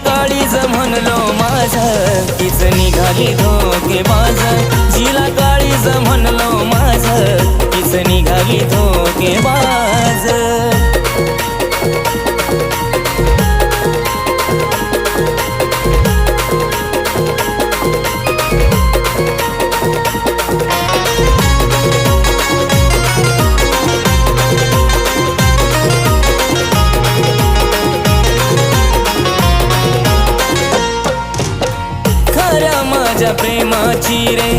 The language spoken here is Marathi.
काळीज म्हणलो माझं तीच निघाली धोकेबाज जिला काळीज म्हणलो माझं तीच निघाली धोकेबाज माझ्या प्रेमाची रे